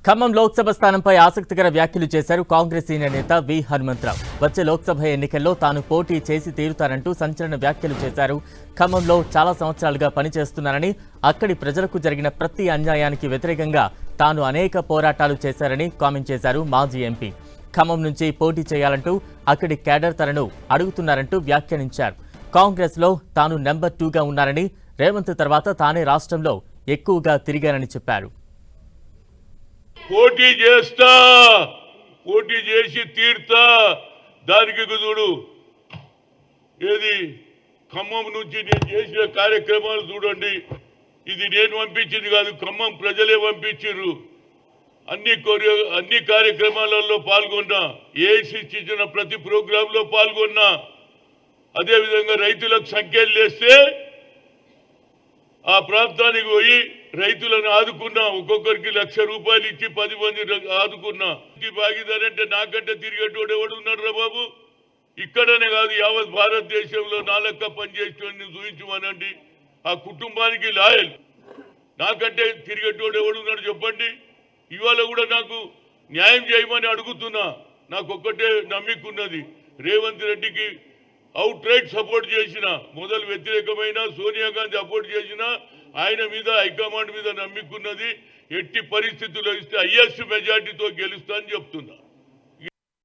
ఖమ్మం లోక్సభ స్థానంపై ఆసక్తికర వ్యాఖ్యలు చేశారు కాంగ్రెస్ సీనియర్ నేత వి హనుమంతరావు. వచ్చే లోక్సభ ఎన్నికల్లో తాను పోటీ చేసి తీరుతానంటూ సంచలన వ్యాఖ్యలు చేశారు. ఖమ్మంలో చాలా సంవత్సరాలుగా పనిచేస్తున్నారని, అక్కడి ప్రజలకు జరిగిన ప్రతి అన్యాయానికి వ్యతిరేకంగా తాను అనేక పోరాటాలు చేశారని కామెంట్ చేశారు మాజీ ఎంపీ. ఖమ్మం నుంచి పోటీ చేయాలంటూ అక్కడి కేడర్ తనను అడుగుతున్నారంటూ వ్యాఖ్యానించారు. కాంగ్రెస్లో తాను నెంబర్ 2గా ఉన్నారని, రేవంత్ తర్వాత తానే రాష్ట్రంలో ఎక్కువగా తిరిగారని చెప్పారు. పోటీ చేసి తీర్తా. దానికి చూడు, ఏది ఖమ్మం నుంచి నేను చేసిన కార్యక్రమాలు చూడండి. ఇది నేను పంపించింది కాదు, ఖమ్మం ప్రజలే పంపించారు. అన్ని కార్యక్రమాలలో పాల్గొన్నా, ఏఐసిసి ఇచ్చిన ప్రతి ప్రోగ్రాంలో పాల్గొన్నా. అదేవిధంగా రైతులకు సంఖ్యలు వేస్తే ఆ ప్రాంతానికి పోయి రైతులను ఆదుకున్నా. ఒక్కొక్కరికి ₹1,00,000 ఇచ్చి 10 మంది ఆదుకున్నా. భాగీదారంటే నాకంటే తిరిగేటోడు ఎవడు ఉన్నాడు రా బాబు? ఇక్కడనే కాదు, యావత్ భారతదేశంలో నా లెక్క పనిచేసేవాడిని చూపించమనండి. ఆ కుటుంబానికి లాయల్. నాకంటే తిరిగేటోడు ఎవడున్నాడు చెప్పండి? ఇవాళ కూడా నాకు న్యాయం చేయమని అడుగుతున్నా. నాకు ఒక్కటే నమ్మికున్నది, రేవంత్ రెడ్డికి అవుట్ రైట్ సపోర్ట్ చేసిన, మొదలు వ్యతిరేకమైన సోనియా గాంధీ సపోర్ట్ చేసిన, ఆయన మీద హైకమాండ్ మీద నమ్మికున్నది. ఎట్టి పరిస్థితుల్లో ఇస్తే హైయెస్ట్ మెజార్టీతో గెలుస్తా అని చెప్తున్నా.